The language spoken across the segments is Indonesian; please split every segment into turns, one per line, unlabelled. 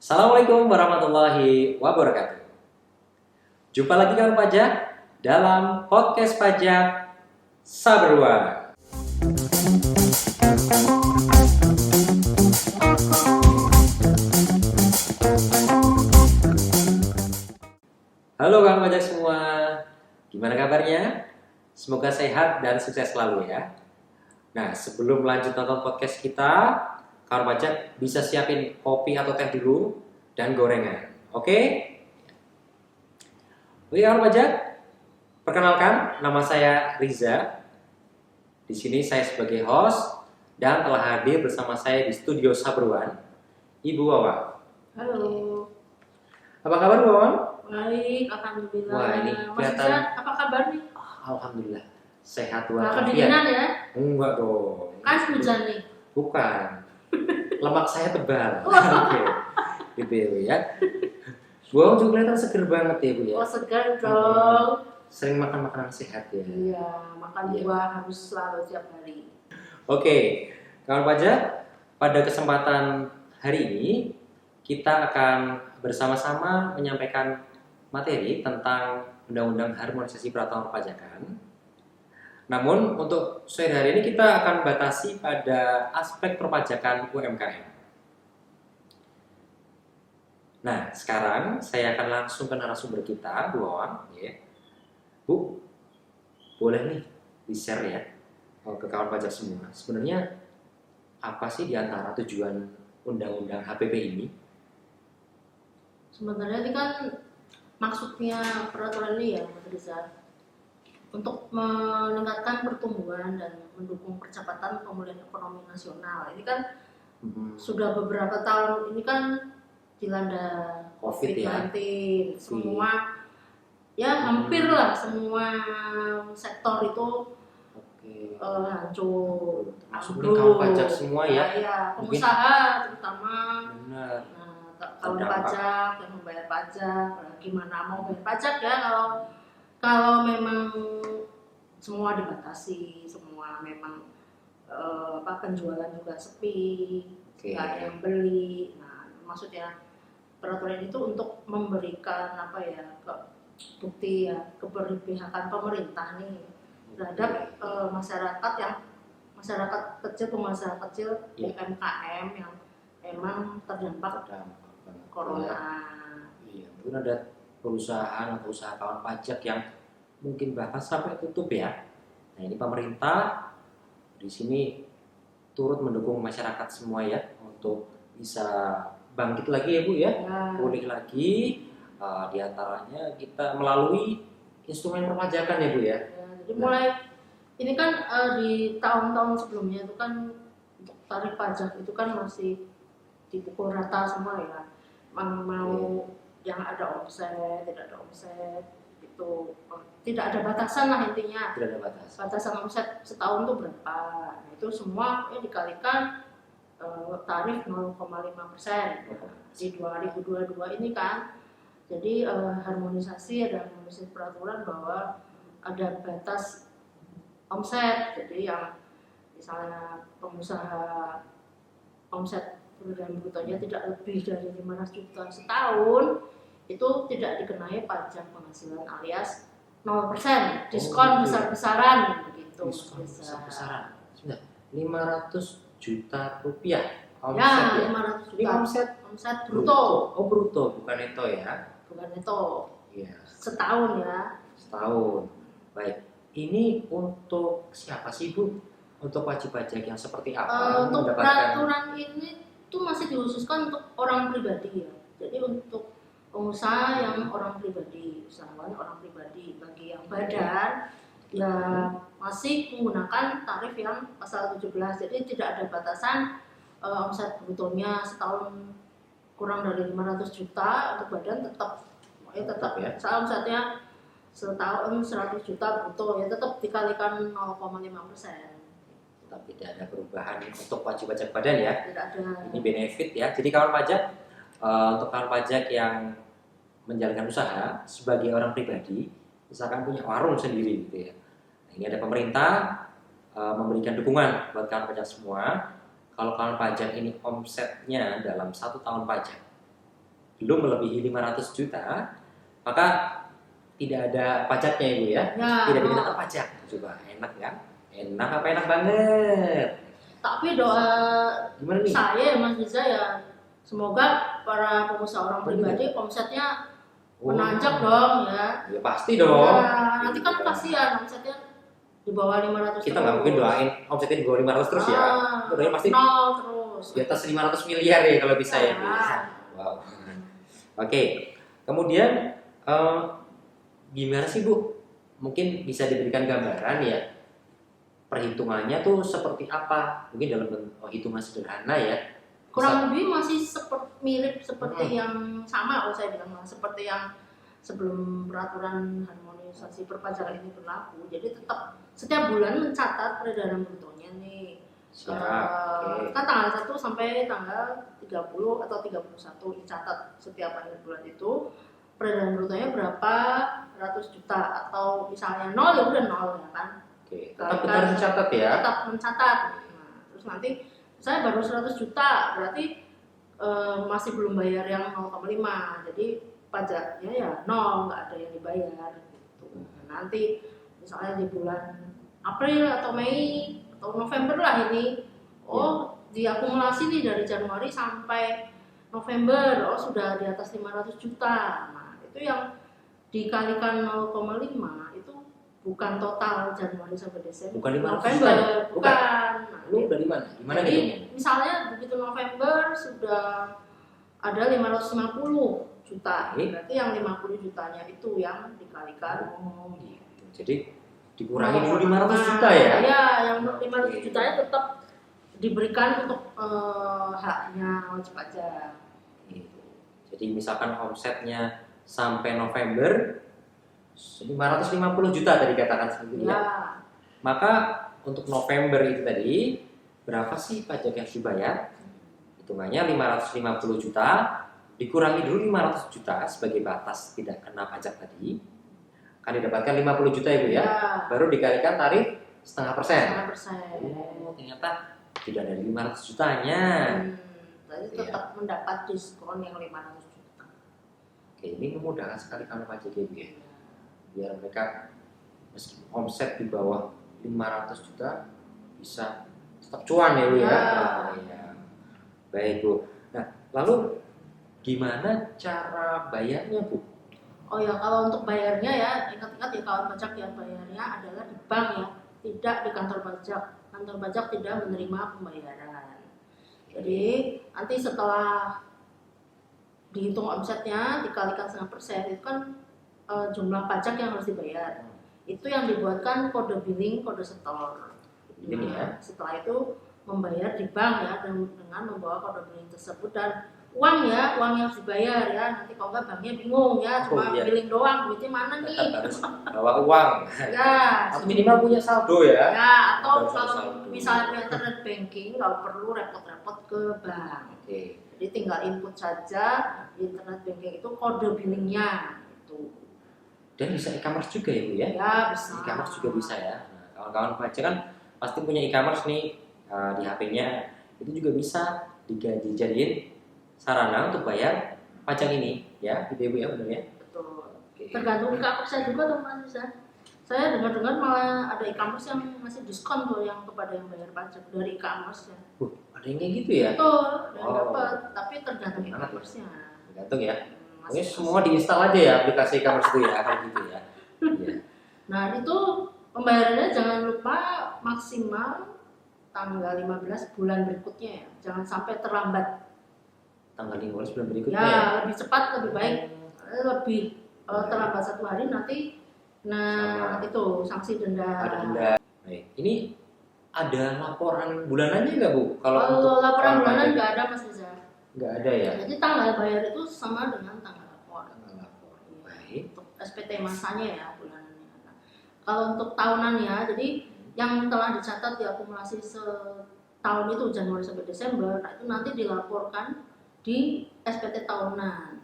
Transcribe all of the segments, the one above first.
Assalamualaikum warahmatullahi wabarakatuh. Jumpa lagi kawan pajak dalam podcast pajak Saberwa. Halo kawan pajak semua, gimana kabarnya? Semoga sehat dan sukses selalu ya. Nah, sebelum lanjut nonton podcast kita, kawan pajak bisa siapin kopi atau teh dulu dan gorengan. Oke? Oke kawan pajak, perkenalkan nama saya Riza. Di sini saya sebagai host dan telah hadir bersama saya di studio Saberwan, Ibu Wawa.
Halo.
Apa kabar Bu Wawa?
Baik, alhamdulillah.
Wah, ini
Mas
kelihatan-
Iza, apa kabar nih?
Alhamdulillah sehat
Nggak
walafiat.
kedinginan ya?
Enggak dong.
Kan hujan nih.
Bukan. Lemak saya tebal. Oke. Gitu ya. Bu Wawa juga kelihatan seger banget ya Bu ya.
Oh, segar dong.
Sering makan makanan sehat ya.
Iya, makan
Iya.
buah harus selalu tiap hari.
Oke, kawan pajak, pada kesempatan hari ini kita akan bersama-sama menyampaikan materi tentang Undang-Undang Harmonisasi Peraturan Perpajakan. Namun untuk sore hari ini kita akan batasi pada aspek perpajakan UMKM. Nah, sekarang saya akan langsung ke narasumber kita, Bu Wawan. Ya. Bu, boleh nih di-share ya ke kawan pajak semua. Sebenarnya apa sih di antara tujuan Undang-Undang HPP ini?
Sebenarnya ini kan maksudnya peraturan ini ya, Mas Riza, untuk meningkatkan pertumbuhan dan mendukung percepatan pemulihan ekonomi nasional. Ini kan sudah beberapa tahun ini kan dilanda
COVID ya.
COVID-19, semua ya hampir lah semua sektor itu
Oke.
hancur,
Maksudnya kawan pajak semua ya?
ya, pengusaha terutama.
Benar.
Nah, kalau
Terdampak.
pajak yang membayar pajak, nah, gimana mau bayar pajak ya kalau memang semua dibatasi, semua memang penjualan juga sepi,
Oke.
nggak ada yang beli. Nah, maksudnya peraturan itu untuk memberikan bukti ya keberpihakan pemerintah nih terhadap masyarakat kecil, pengusaha kecil,
Ya.
UMKM yang memang terdampak
Terdampak banget.
corona.
Iya, mungkin ada perusahaan atau usaha kawan pajak yang mungkin bahkan sampai tutup ya. Nah, ini pemerintah di sini turut mendukung masyarakat semua ya untuk bisa bangkit lagi ya Bu ya,
Ya,
pulih lagi. Di antaranya kita melalui instrumen perpajakan ya Bu ya.
jadi mulai ini kan di tahun-tahun sebelumnya itu kan untuk tarif pajak itu kan masih dipukul rata semua ya. Mau yang ada omset, tidak ada omset, itu tidak ada batasan lah intinya.
Tidak ada batas.
Batasan omset setahun tuh berapa? Nah, itu semua dikalikan tarif 0,5% di 2022 ini kan. Jadi harmonisasi peraturan bahwa ada batas omset. Jadi yang misalnya pengusaha omset dan brutonya tidak lebih dari 500 juta setahun itu tidak dikenai pajak penghasilan alias 0%, diskon
gitu.
besar-besaran begitu.
Diskon
Bisa.
besar-besaran. Sudah 500 juta rupiah
Ya,
omset ya.
500
Ini
juta
omset
bruto,
Oh bruto, bukan neto ya.
bukan neto,
Iya,
setahun ya.
setahun. Baik, ini untuk siapa sih Bu? Untuk wajib pajak yang seperti apa?
Untuk
Mendapatkan
peraturan ini tuh masih dikhususkan untuk orang pribadi ya. Jadi untuk pengusaha yang orang pribadi, usahawan orang pribadi, bagi yang badan ya masih menggunakan tarif yang pasal 17. Jadi tidak ada batasan omset brutonya setahun kurang dari 500 juta untuk badan tetap
ya.
omsetnya setahun 100 juta bruto ya tetap dikalikan 0,5%.
tetap tidak ada perubahan untuk wajib pajak badan ya.
Tidak ada.
Ini benefit ya. Jadi kawan pajak, untuk kawan pajak yang menjalankan usaha sebagai orang pribadi, misalkan punya warung sendiri gitu ya. Nah, ini ada pemerintah memberikan dukungan buat kawan pajak semua. Kalau kawan pajak ini omsetnya dalam 1 tahun pajak belum melebihi 500 juta, maka tidak ada pajaknya Ibu ya.
Ya,
Tidak dikenakan pajak. Coba enak kan? Enak apa enak banget.
tapi doa
Gimana nih?
saya ya Mas Riza ya, semoga para pengusaha orang pribadi omsetnya menanjak dong ya.
Ya pasti dong.
Ya, nanti kan kasihan omsetnya di bawah 500
Kita nggak mungkin doain omsetnya di bawah 500 terus ya. Doain pasti
nol terus.
di atas 500 miliar ya kalau bisa ya. Bu. Wow. Oke. Kemudian gimana sih Bu? Mungkin bisa diberikan gambaran ya. Perhitungannya tuh seperti apa? Mungkin dalam hitungan sederhana ya.
Kurang lebih masih mirip seperti yang sama kalau saya bilang, seperti yang sebelum peraturan harmonisasi perpajakan ini berlaku. Jadi tetap setiap bulan mencatat peredaran brutonya nih. Kan tanggal 1 sampai tanggal 30 atau 31 dicatat setiap akhir bulan itu peredaran brutonya berapa ratus juta, atau misalnya 0 ya udah 0 ya kan.
Oke, tetap benar mencatat ya.
Tetap mencatat. Nah, terus nanti saya baru 100 juta, berarti masih belum bayar yang 0,5. Jadi pajaknya ya 0, nggak ada yang dibayar gitu. Nah, nanti misalnya di bulan April atau Mei atau November lah ini, diakumulasi nih dari Januari sampai November, sudah di atas 500 juta. Nah, itu yang dikalikan 0,5 itu bukan total Januari sampai Desember.
Bukan 500
November,
juta.
bukan. Nah,
Lu dari mana? Gimana
jadi
gitu?
misalnya begitu November sudah ada 550 juta. Berarti yang 50 jutanya itu yang dikalikan.
Gitu. Jadi dikurangi dulu 500 juta ya?
Ya, yang 500 jutanya tetap diberikan untuk haknya wajib pajak.
Gitu. Jadi misalkan omsetnya sampai November 550 juta tadi katakan seperti ya. Maka untuk November itu tadi berapa sih pajak yang harus dibayar? Hitungannya 550 juta dikurangi dulu 500 juta sebagai batas tidak kena pajak tadi. Kan didapatkan 50 juta Ibu ya. Baru dikalikan tarif 0,5%. Oh, ternyata tidak dari 500 jutanya.
Jadi tetap mendapat diskon yang 500 juta.
Oke, ini memudahkan sekali kalau pajak Ibu ya. Biar mereka meskipun omset di bawah 500 juta bisa tetap cuan ya Bu ya. Ya. Baik Bu. Nah, lalu gimana cara bayarnya Bu?
Oh ya, kalau untuk bayarnya ya, ingat-ingat ya kawan pajak, yang bayarnya adalah di bank ya, tidak di kantor pajak. Kantor pajak tidak menerima pembayaran. Jadi nanti setelah dihitung omsetnya dikalikan 0,5% itu kan jumlah pajak yang harus dibayar. Itu yang dibuatkan kode billing, kode setor.
Ya.
Setelah itu membayar di bank ya, dengan membawa kode billing tersebut dan uang yang harus dibayar ya. Nanti kalau nggak banknya bingung ya, cuma billing doang, duitnya mana nih?
Tetap harus bawa uang.
Ya.
Atau minimal punya saldo ya.
Ya, atau kalau misalnya punya internet banking, nggak perlu repot-repot ke bank. Jadi tinggal input saja di internet banking itu kode billingnya.
Dan bisa e-commerce juga ya Bu ya?
Ya bisa.
E-commerce juga bisa ya. Nah, kawan-kawan pajak kan pasti punya e-commerce nih di HP-nya. Itu juga bisa dijadiin sarana untuk bayar pajak ini ya, gitu Bu ya, benar ya?
Betul. Tergantung e-commerce juga tuh Mas Riza. Saya dengar-dengar malah ada e-commerce yang masih diskon tuh yang kepada yang bayar pajak dari e-commerce ya.
Ada yang kayak gitu ya?
Betul, yang dapat, tapi tergantung e-commerce-nya.
Tergantung ya. Pokoknya semua diinstal aja ya aplikasi e-commerce itu ya, kalau gitu ya. Ya.
Nah itu pembayarannya jangan lupa maksimal tanggal 15 bulan berikutnya ya. Jangan sampai terlambat.
Tanggal 15 bulan berikutnya
ya?
Ya,
lebih cepat lebih baik. Lebih terlambat 1 hari nanti itu sanksi denda.
Ada denda. Baik. Ini ada laporan bulanannya nggak Bu?
Kalau laporan bulanan nggak ada Mas Riza.
Nggak ada ya?
Jadi tanggal bayar itu sama dengan tanggal lapor.
Baik.
Untuk SPT masanya ya bulanannya. Nah, kalau untuk tahunannya, jadi yang telah dicatat diakumulasi setahun itu Januari sampai Desember, nah itu nanti dilaporkan di SPT tahunan.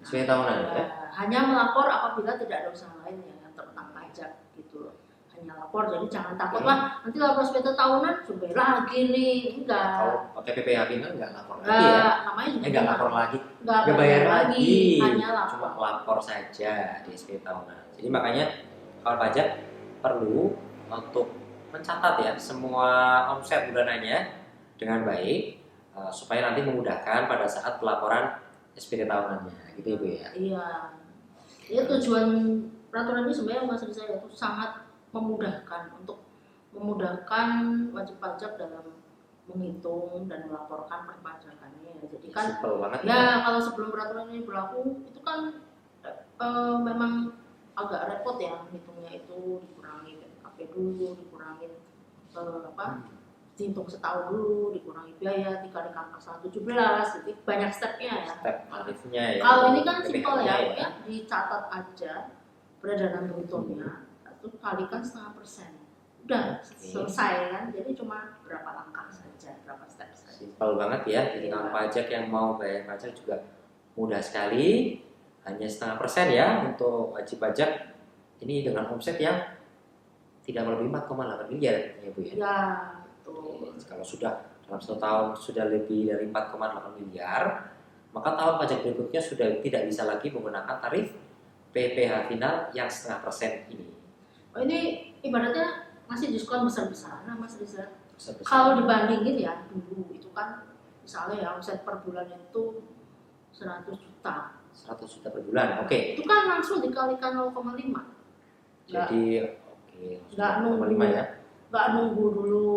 SPT tahunan ya?
Hanya melapor apabila tidak ada usaha lain yang terkena pajak gitu loh. hanya lapor. Jadi jangan takut lah nanti lapor SPT tahunan survei lagi nih, enggak.
Kalau pakai PPh final nggak lapor lagi ya?
Namanya juga
Nggak lapor lagi,
nggak
nggak bayar lagi,
hanya lapor.
cuma lapor saja di SPT tahunan. Jadi makanya kawan pajak perlu untuk mencatat ya semua omset bulanannya dengan baik supaya nanti memudahkan pada saat pelaporan SPT tahunannya, gitu Ibu ya.
Iya. Ya tujuan peraturan ini sebenarnya Mas Riza itu sangat memudahkan untuk memudahkan wajib pajak dalam menghitung dan melaporkan perpajakannya. Jadi kan
Simpel banget
ya kalau sebelum peraturan ini berlaku itu kan memang agak repot ya hitungnya, itu dikurangi KP dulu, dikurangin dihitung setahun dulu, dikurangi biaya, dikali angka 117, jadi banyak stepnya ya.
Step tarifnya ya.
Kalau ini kan simpel ya,
ya,
dicatat aja peredaran brutonya, itu kalikan 0,5%. Udah selesai kan, jadi cuma berapa langkah saja, berapa step saja.
Simpel banget ya, jadi kawan pajak yang mau bayar pajak juga mudah sekali, hanya 0,5% ya untuk wajib pajak ini dengan omset yang tidak melebihi 4,8 miliar ya Bu ya.
Ya, betul.
Kalau sudah dalam 1 tahun sudah lebih dari 4,8 miliar, maka tahun pajak berikutnya sudah tidak bisa lagi menggunakan tarif PPh final yang 0,5% ini.
Oh, ini ibaratnya masih diskon besar-besaran Mas Riza. Kalau dibandingin ya dulu itu kan misalnya ya omset per bulan itu 100 juta.
100 juta per bulan, oke.
Itu kan langsung dikalikan 0,5.
Jadi
nggak nunggu
0,5 ya.
Nggak nunggu dulu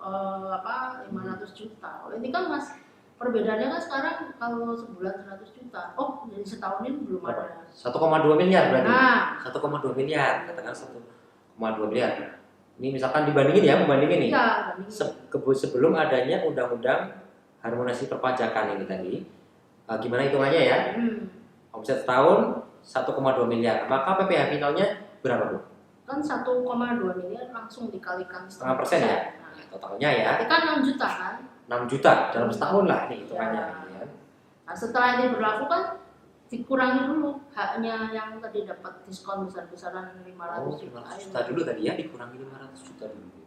500 juta. Kalau ini kan Mas perbedaannya kan sekarang kalau sebulan 100 juta. Oh, jadi setahun ini belum ada.
1,2 miliar berarti.
Nah,
1,2 miliar, katakan 1,2 miliar. Ini misalkan dibandingin ya, membandingin nih.
Iya,
Sebelum adanya undang-undang harmonisasi perpajakan ini tadi, gimana hitungannya ya? Omset setahun 1,2 miliar, maka PPh finalnya berapa Bu?
Kan 1,2 miliar langsung dikalikan
0,5% ya? Nah, totalnya ya.
Berarti kan 6 juta kan?
6 juta dalam setahun lah nih hitungannya. Ya.
Nah, setelah ini berlaku kan dikurangi dulu haknya yang tadi dapat diskon besar-besaran 500 juta.
500 juta dulu tadi ya, dikurangi 500 juta dulu.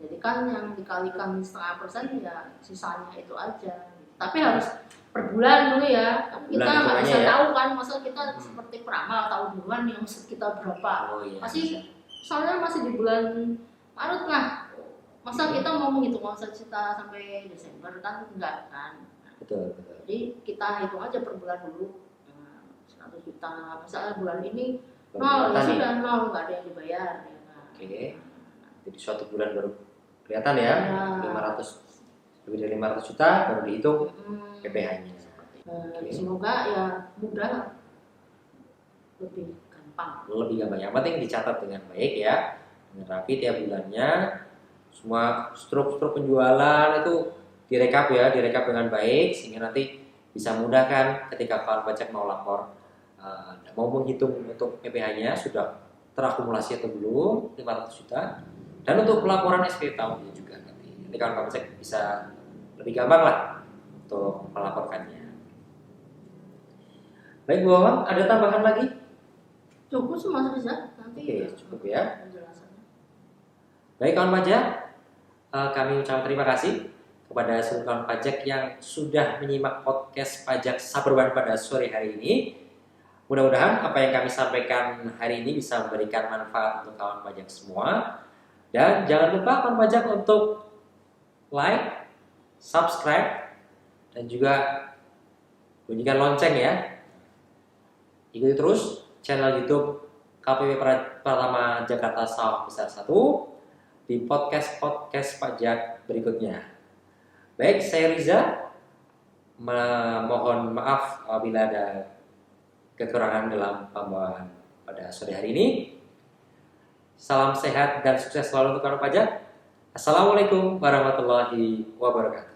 Jadi kan yang dikalikan 0,5% ya sisanya itu aja. Tapi harus per bulan dulu ya. Kita nggak bisa tahu kan, masa kita seperti peramal tahu duluan yang kita berapa.
Oh, iya.
Soalnya masih di bulan Maret lah. Masa kita mau menghitung omset kita sampai Desember kan enggak kan.
Betul.
Jadi kita hitung aja per bulan dulu. 100 juta, misalnya bulan ini 0, ya sudah 0, nggak ada yang dibayar ya kan?
Oke. Jadi suatu bulan baru kelihatan ya, 500 lebih dari 500 juta baru dihitung PPh-nya.
Semoga ya mudah, lebih gampang.
Yang penting dicatat dengan baik ya, dengan rapi tiap bulannya. Semua struktur penjualan itu direkap dengan baik sehingga nanti bisa mudah kan ketika kawan pajak mau lapor. Mau menghitung untuk PPh-nya sudah terakumulasi atau belum 500 juta, dan untuk pelaporan SPT tahunnya juga nanti kawan pajak bisa lebih gampang lah untuk melaporkannya. Baik Bu Wawan, ada tambahan lagi?
Cukup sih Mas Riza, nanti
cukup ya
penjelasannya.
Baik kawan pajak, kami ucapkan terima kasih kepada seluruh kawan pajak yang sudah menyimak podcast pajak Saberban pada sore hari ini. Mudah-mudahan apa yang kami sampaikan hari ini bisa memberikan manfaat untuk kawan pajak semua. Dan jangan lupa kawan pajak untuk like, subscribe, dan juga bunyikan lonceng ya. Ikuti terus channel YouTube KPP Pratama Jakarta Sawah Besar 1 di podcast pajak berikutnya. Baik, saya Riza. Mohon maaf apabila ada kekurangan dalam pembawaan pada sore hari ini. Salam sehat dan sukses selalu untuk kawan pajak. Assalamualaikum warahmatullahi wabarakatuh.